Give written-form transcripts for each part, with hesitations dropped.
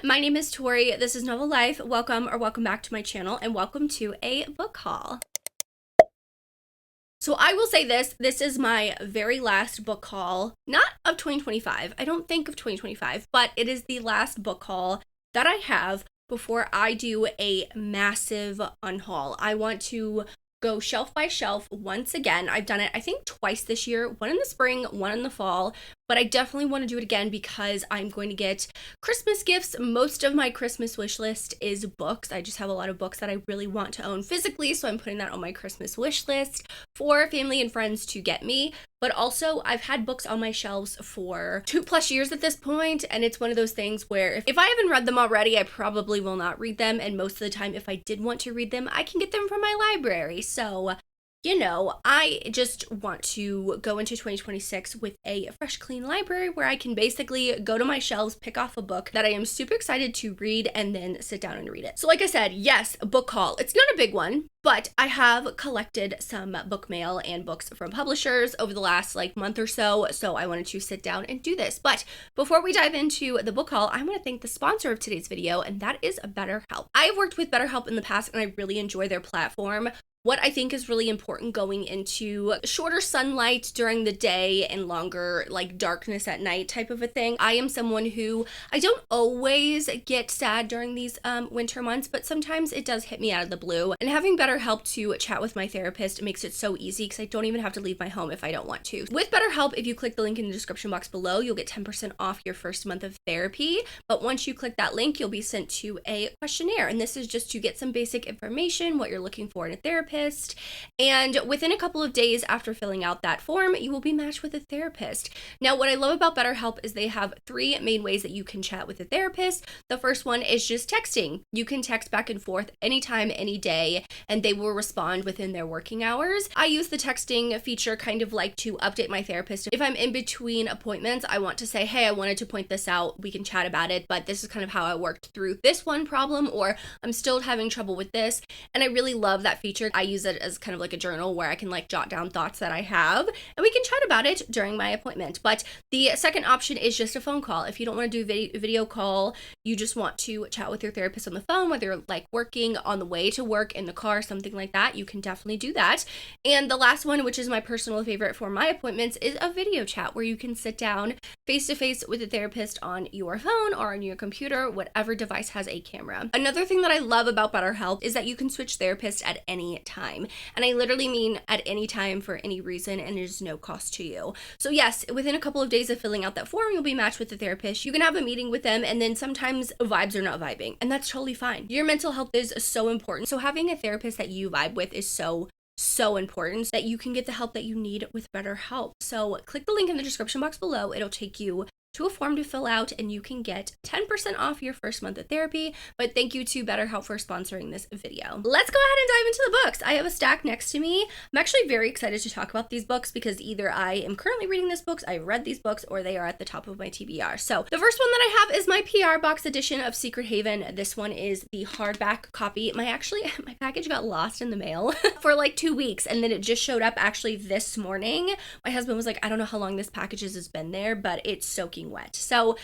my name is Tori. This is Novel Life. Welcome back to my channel and welcome to a book haul. So I will say this is my very last book haul, not of 2025. I don't think of 2025, but it is the last book haul that I have before I do a massive unhaul. I want to go shelf by shelf once again. I've done it, I think, twice this year, one in the spring, one in the fall, but I definitely want to do it again because I'm going to get Christmas gifts. Most of my Christmas wish list is books. I just have a lot of books that I really want to own physically, so I'm putting that on my Christmas wish list for family and friends to get me. But also, I've had books on my shelves for 2+ years at this point, and it's one of those things where if I haven't read them already, I probably will not read them, and most of the time, if I did want to read them, I can get them from my library. So, you know, I just want to go into 2026 with a fresh, clean library where I can basically go to my shelves, pick off a book that I am super excited to read, and then sit down and read it. So like I said, yes, a book haul. It's not a big one, but I have collected some book mail and books from publishers over the last month or so, so I wanted to sit down and do this. But before we dive into the book haul, I want to thank the sponsor of today's video, and that is BetterHelp. I've worked with BetterHelp in the past, and I really enjoy their platform. What I think is really important going into shorter sunlight during the day and longer darkness at night type of a thing. I am someone who, I don't always get sad during these winter months, but sometimes it does hit me out of the blue. And having BetterHelp to chat with my therapist makes it so easy because I don't even have to leave my home if I don't want to. With BetterHelp, if you click the link in the description box below, you'll get 10% off your first month of therapy. But once you click that link, you'll be sent to a questionnaire. And this is just to get some basic information, what you're looking for in a therapist. And within a couple of days after filling out that form, you will be matched with a therapist. Now, what I love about BetterHelp is they have 3 main ways that you can chat with a therapist. The first one is just texting. You can text back and forth anytime, any day, and they will respond within their working hours. I use the texting feature kind of to update my therapist. If I'm in between appointments, I want to say, hey, I wanted to point this out. We can chat about it, but this is kind of how I worked through this one problem, or I'm still having trouble with this. And I really love that feature. I use it as kind of a journal where I can jot down thoughts that I have, and we can chat about it during my appointment. But the second option is just a phone call. If you don't want to do video call, you just want to chat with your therapist on the phone, whether you're working on the way to work, in the car, something like that, you can definitely do that. And the last one, which is my personal favorite for my appointments, is a video chat where you can sit down face to face with a therapist on your phone or on your computer, whatever device has a camera. Another thing that I love about BetterHelp is that you can switch therapists at any time. And I literally mean at any time for any reason, and there's no cost to you. So yes, within a couple of days of filling out that form, you'll be matched with a therapist. You can have a meeting with them, and then sometimes vibes are not vibing, and that's totally fine. Your mental health is so important. So having a therapist that you vibe with is so important that you can get the help that you need with BetterHelp. So click the link in the description box below. It'll take you to a form to fill out, and you can get 10% off your first month of therapy. But thank you to BetterHelp for sponsoring this video. Let's go ahead and dive into the books. I have a stack next to me. I'm actually very excited to talk about these books because either I am currently reading these books, I've read these books, or they are at the top of my TBR. So the first one that I have is my PR box edition of Secret Haven. This one is the hardback copy. My package got lost in the mail for 2 weeks, and then it just showed up actually this morning. My husband was like, I don't know how long this package has been there, but it's soaking wet. So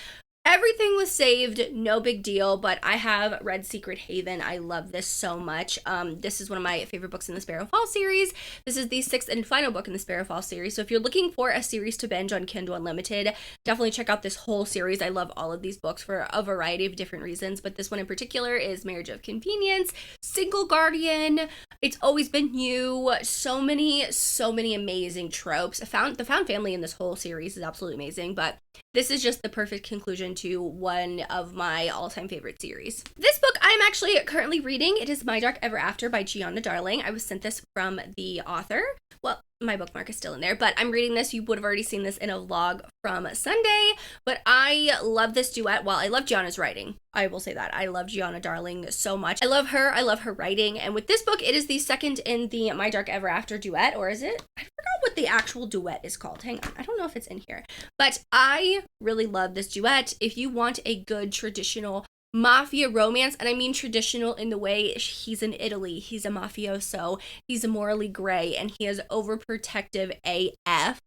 everything was saved, no big deal, but I have read Secret Haven. I love this so much. This is one of my favorite books in the Sparrowfall series. This is the 6th and final book in the Sparrowfall series. So if you're looking for a series to binge on Kindle Unlimited, definitely check out this whole series. I love all of these books for a variety of different reasons, but this one in particular is Marriage of Convenience, Single Guardian, It's Always Been You. So many amazing tropes. The found family in this whole series is absolutely amazing, but this is just the perfect conclusion to one of my all-time favorite series. This book I'm actually currently reading. It is My Dark Ever After by Gianna Darling. I was sent this from the author. Well, my bookmark is still in there, but I'm reading this. You would have already seen this in a vlog from Sunday, but I love this duet. Well, I love Gianna's writing. I will say that. I love Gianna Darling so much. I love her. I love her writing. And with this book, it is the second in the My Dark Ever After duet, or is it? I forgot what the actual duet is called. Hang on. I don't know if it's in here, but I really love this duet. If you want a good traditional mafia romance, and I mean traditional in the way he's in Italy, he's a mafioso, he's morally gray, and he is overprotective AF.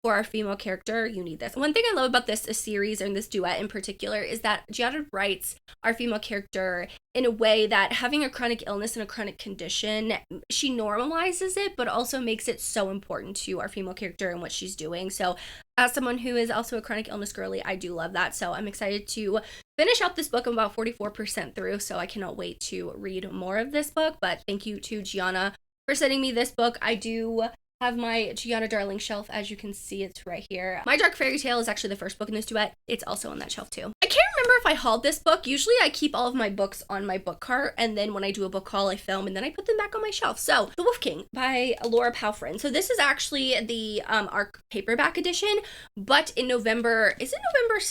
for our female character, you need this. One thing I love about this series, and this duet in particular, is that Giada writes our female character in a way that having a chronic illness and a chronic condition, she normalizes it, but also makes it so important to our female character and what she's doing. So as someone who is also a chronic illness girly, I do love that. So I'm excited to finish out this book. I'm about 44% through, so I cannot wait to read more of this book. But thank you to Giana for sending me this book. I do have my Giana Darling shelf. As you can see, it's right here. My Dark Fairy Tale is actually the first book in this duet. It's also on that shelf too. I can't remember if I hauled this book. Usually I keep all of my books on my book cart, and then when I do a book haul, I film and then I put them back on my shelf. So The Wolf King by Laura Palfrin. So this is actually the ARC paperback edition, but in November, is it November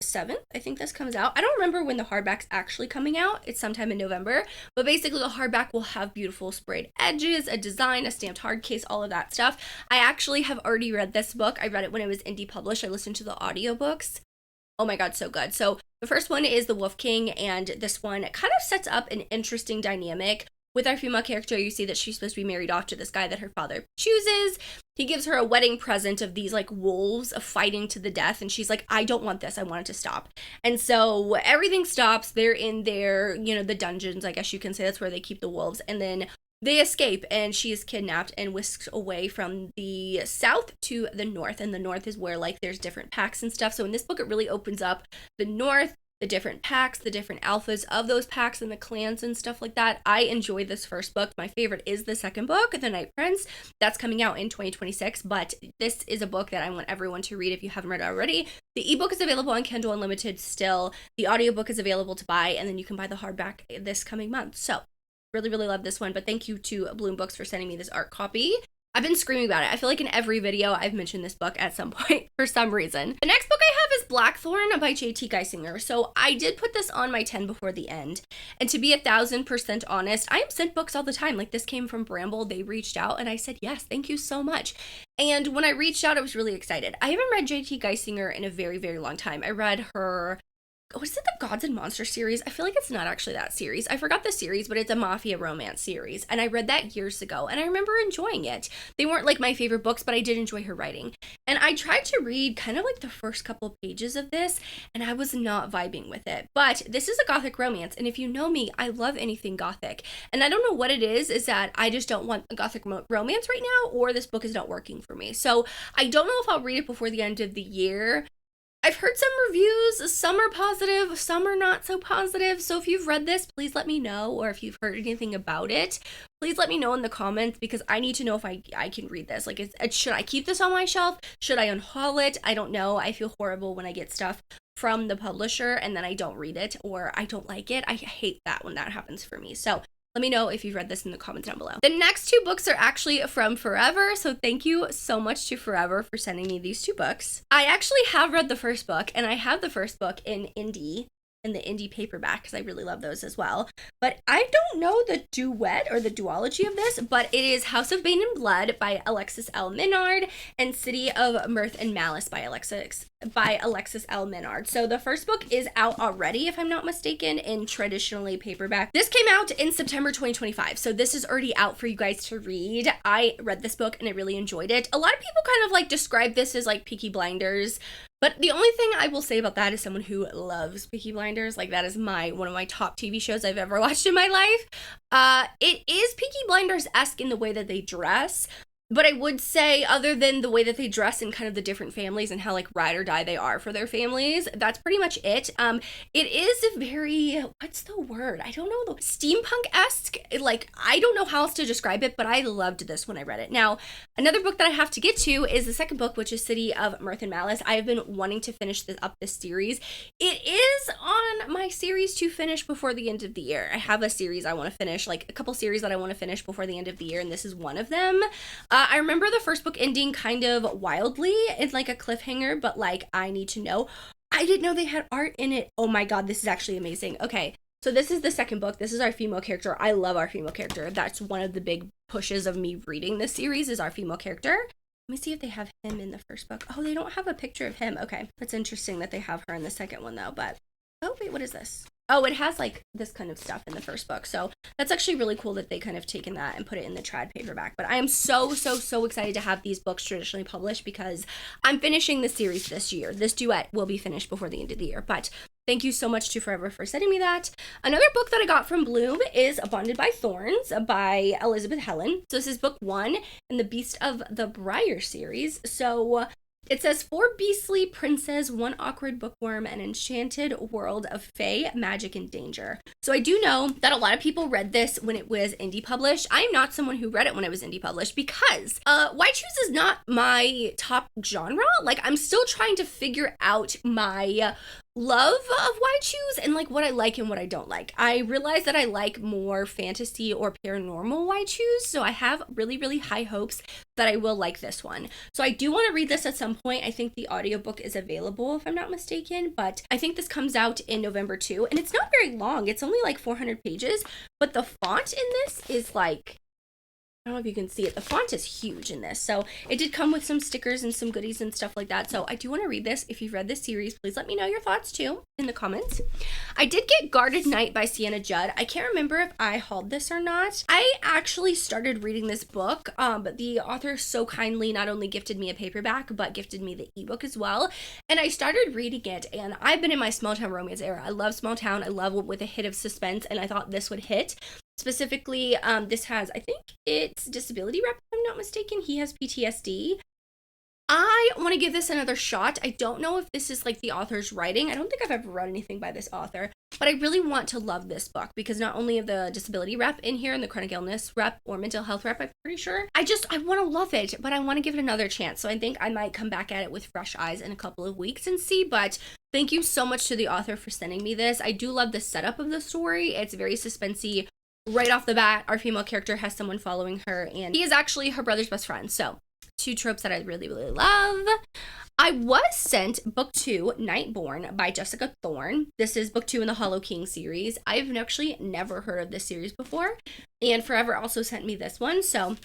7th? I think this comes out. I don't remember when the hardback's actually coming out. It's sometime in November, but basically the hardback will have beautiful sprayed edges, a design, a stamped hard case, all of that stuff. I actually have already read this book. I read it when it was indie published. I listened to the audiobooks. Oh my god, so good. So the first one is The Wolf King, and this one kind of sets up an interesting dynamic with our female character. You see that she's supposed to be married off to this guy that her father chooses. He gives her a wedding present of these like wolves fighting to the death, and she's like, I don't want this, I want it to stop. And so everything stops. They're in their, the dungeons, I guess you can say. That's where they keep the wolves. And then they escape, and she is kidnapped and whisked away from the south to the north. And the north is where like there's different packs and stuff. So in this book, it really opens up the north, the different packs, the different alphas of those packs, and the clans and stuff like that. I enjoyed this first book. My favorite is the second book, The Night Prince. That's coming out in 2026, but this is a book that I want everyone to read if you haven't read it already. The ebook is available on Kindle Unlimited still. The audiobook is available to buy, and then you can buy the hardback this coming month. So really, really love this one, but thank you to Bloom Books for sending me this art copy. I've been screaming about it. I feel like in every video I've mentioned this book at some point for some reason. The next book I have is Blackthorn by J.T. Geisinger. So I did put this on my 10 before the end. And to be 1000% honest, I am sent books all the time. Like this came from Bramble. They reached out and I said, yes, thank you so much. And when I reached out, I was really excited. I haven't read J.T. Geisinger in a very, very long time. I read her, what is it, the Gods and Monsters series? I feel like it's not actually that series. I forgot the series, but it's a mafia romance series. And I read that years ago, and I remember enjoying it. They weren't like my favorite books, but I did enjoy her writing. And I tried to read kind of like the first couple pages of this, and I was not vibing with it. But this is a gothic romance, and if you know me, I love anything gothic. And I don't know what it is that I just don't want a gothic romance right now, or this book is not working for me. So I don't know if I'll read it before the end of the year. I've heard some reviews, some are positive, some are not so positive, so if you've read this, please let me know, or if you've heard anything about it, please let me know in the comments, because I need to know if I can read this. Like, should I keep this on my shelf? Should I unhaul it? I don't know. I feel horrible when I get stuff from the publisher and then I don't read it, or I don't like it. I hate that when that happens for me, so let me know if you've read this in the comments down below. The next two books are actually from Forever, so thank you so much to Forever for sending me these two books. I actually have read the first book, and I have the first book in the indie paperback, because I really love those as well. But I don't know the duet or the duology of this, but it is House of Bane and Blood by Alexis L. Minard and City of Mirth and Malice by Alexis L. Minard. So the first book is out already, if I'm not mistaken, in traditionally paperback. This came out in September 2025, so this is already out for you guys to read. I read this book and I really enjoyed it. A lot of people kind of like describe this as like Peaky Blinders, but the only thing I will say about that is someone who loves Peaky Blinders, like that is one of my top TV shows I've ever watched in my life. It is Peaky Blinders-esque in the way that they dress, but I would say, other than the way that they dress and kind of the different families and how like ride or die they are for their families, that's pretty much it. It is a very, what's the word? I don't know, steampunk-esque. Like, I don't know how else to describe it, but I loved this when I read it. Now, another book that I have to get to is the second book, which is City of Mirth and Malice. I have been wanting to finish this series. It is on my series to finish before the end of the year. I have a series I want to finish, like a couple series that I want to finish before the end of the year, and this is one of them. I remember the first book ending kind of wildly. It's like a cliffhanger, but like, I need to know. I didn't know they had art in it. Oh my god, this is actually amazing. Okay, so this is the second book. This is our female character. I love our female character. That's one of the big pushes of me reading this series, is our female character. Let me see if they have him in the first book. Oh, they don't have a picture of him. Okay, that's interesting that they have her in the second one though, but oh wait, what is this? Oh, it has like this kind of stuff in the first book. So that's actually really cool that they kind of taken that and put it in the trad paperback. But I am so, so, so excited to have these books traditionally published because I'm finishing the series this year. This duet will be finished before the end of the year. But thank you so much to Forever for sending me that. Another book that I got from Bloom is Bonded by Thorns by Elizabeth Helen. So this is book 1 in the Beast of the Briar series. So it says 4 beastly princes, 1 awkward bookworm, an enchanted world of fae, magic, and danger. So I do know that a lot of people read this when it was indie published. I am not someone who read it when it was indie published because White Shoes is not my top genre. Like, I'm still trying to figure out my love of White Shoes and like what I like and what I don't like. I realize that I like more fantasy or paranormal White Shoes, so I have really, really high hopes that I will like this one. So I do want to read this at some point. I think the audiobook is available if I'm not mistaken, but I think this comes out in November too, and it's not very long. It's only like 400 pages, but the font in this is like, I don't know if you can see it. The font is huge in this. So it did come with some stickers and some goodies and stuff like that. So I do want to read this. If you've read this series, please let me know your thoughts too in the comments. I did get Guarded Night by Sienna Judd. I can't remember if I hauled this or not. I actually started reading this book, but the author so kindly not only gifted me a paperback, but gifted me the ebook as well. And I started reading it, and I've been in my small town romance era. I love small town. I love with a hit of suspense, and I thought this would hit. Specifically, this has, I think it's disability rep, if I'm not mistaken. He has PTSD. I want to give this another shot. I don't know if this is like the author's writing. I don't think I've ever read anything by this author, but I really want to love this book because not only of the disability rep in here and the chronic illness rep or mental health rep, I'm pretty sure. I want to love it, but I want to give it another chance. So I think I might come back at it with fresh eyes in a couple of weeks and see, but thank you so much to the author for sending me this. I do love the setup of the story. It's very suspensey. Right off the bat, our female character has someone following her, and he is actually her brother's best friend. So 2 tropes that I really, really love. I was sent book 2, Nightborn by Jessica Thorne. This is book 2 in the Hollow King series. I've actually never heard of this series before, and Forever also sent me this one. So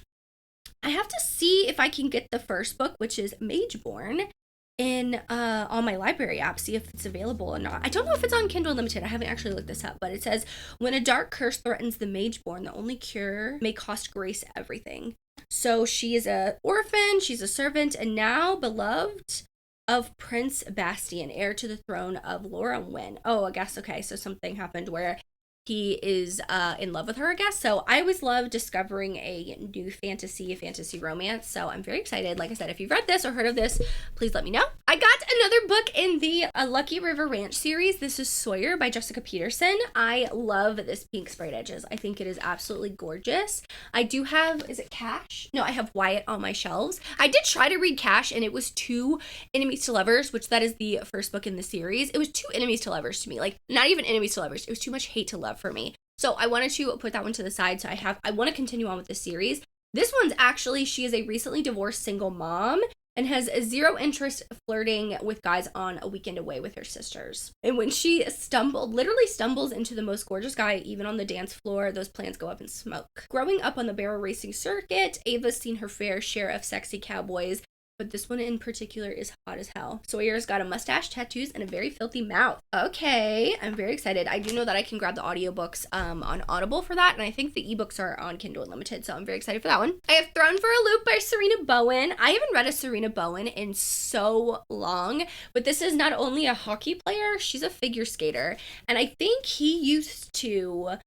I have to see if I can get the first book, which is Mageborn, in on my library app, see if it's available or not. I don't know if it's on Kindle Unlimited. I haven't actually looked this up, but it says, when a dark curse threatens the Mageborn, the only cure may cost Grace everything. So she is an orphan, she's a servant, and now beloved of Prince Bastian, heir to the throne of Lorwyn. Oh, I guess, okay, so something happened where he is in love with her, I guess. So I always love discovering a new fantasy romance. So I'm very excited. Like I said, if you've read this or heard of this, please let me know. I got another book in the Lucky River Ranch series. This is Sawyer by Jessica Peterson. I love this pink sprayed edges. I think it is absolutely gorgeous. I do have, is it Cash? No, I have Wyatt on my shelves. I did try to read Cash, and it was too enemies to lovers, which that is the first book in the series. It was too enemies to lovers to me. Like, not even enemies to lovers. It was too much hate to love for me. So I wanted to put that one to the side. So I want to continue on with this series. This one's actually, she is a recently divorced single mom and has zero interest flirting with guys on a weekend away with her sisters. And when she literally stumbles into the most gorgeous guy, even on the dance floor, those plans go up in smoke. Growing up on the barrel racing circuit, Ava's seen her fair share of sexy cowboys, but this one in particular is hot as hell. Sawyer's got a mustache, tattoos, and a very filthy mouth. Okay, I'm very excited. I do know that I can grab the audiobooks on Audible for that, and I think the ebooks are on Kindle Unlimited, so I'm very excited for that one. I have Thrown for a Loop by Serena Bowen. I haven't read a Serena Bowen in so long, but this is not only a hockey player, she's a figure skater, and I think they used to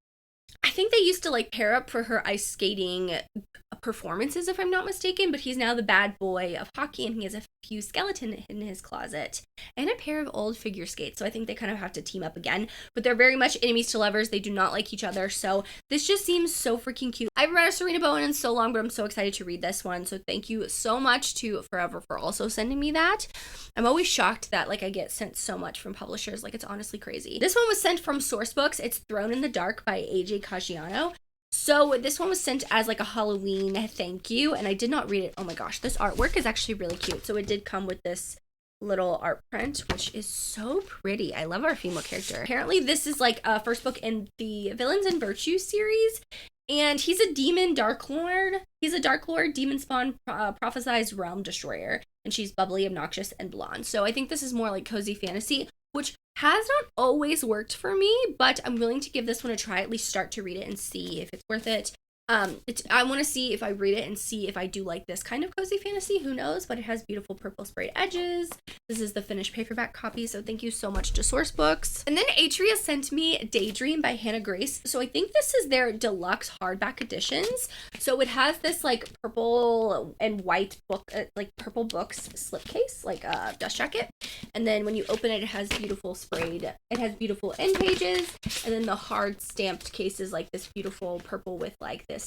like pair up for her ice skating performances, if I'm not mistaken, but he's now the bad boy of hockey, and he has a few skeletons in his closet and a pair of old figure skates. So I think they kind of have to team up again, but they're very much enemies to lovers. They do not like each other. So this just seems so freaking cute. I haven't read a Serena Bowen in so long, but I'm so excited to read this one. So thank you so much to Forever for also sending me that. I'm always shocked that like I get sent so much from publishers. Like, it's honestly crazy. This one was sent from Sourcebooks. It's Thrown in the Dark by AJ Caggiano. So this one was sent as like a Halloween thank you, and I did not read it. Oh my gosh, this artwork is actually really cute. So it did come with this little art print, which is so pretty. I love our female character. Apparently this is like a first book in the Villains and Virtues series, and he's a demon Dark Lord. He's a Dark Lord, demon spawn, prophesized realm destroyer, and she's bubbly, obnoxious, and blonde. So I think this is more like cozy fantasy, which has not always worked for me, but I'm willing to give this one a try, at least start to read it and see if it's worth it. I want to see if I read it and see if I do like this kind of cozy fantasy. Who knows? But it has beautiful purple sprayed edges. This is the finished paperback copy, so thank you so much to Source Books. And then Atria sent me Daydream by Hannah Grace. So I think this is their deluxe hardback editions. So it has this like purple and white book, like purple books slipcase, like a dust jacket. And then when you open it, it has beautiful end pages. And then the hard stamped case is like this beautiful purple with like this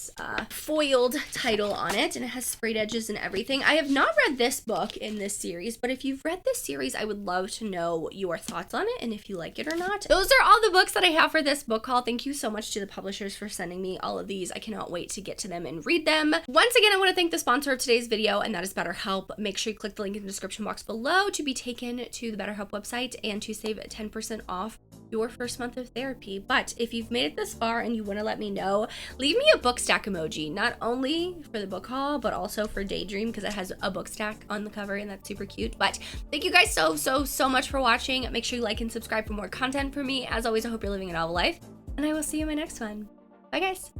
foiled title on it, and it has sprayed edges and everything. I have not read this book in this series, but if you've read this series, I would love to know your thoughts on it and if you like it or not. Those are all the books that I have for this book haul. Thank you so much to the publishers for sending me all of these. I cannot wait to get to them and read them. Once again, I want to thank the sponsor of today's video, and that is BetterHelp. Make sure you click the link in the description box below to be taken to the BetterHelp website and to save 10% off your first month of therapy. But if you've made it this far and you want to let me know, leave me a book stack emoji, not only for the book haul, but also for Daydream, because it has a book stack on the cover and that's super cute. But thank you guys so much for watching. Make sure you like and subscribe for more content from me. As always, I hope you're living a novel life, and I will see you in my next one. Bye guys.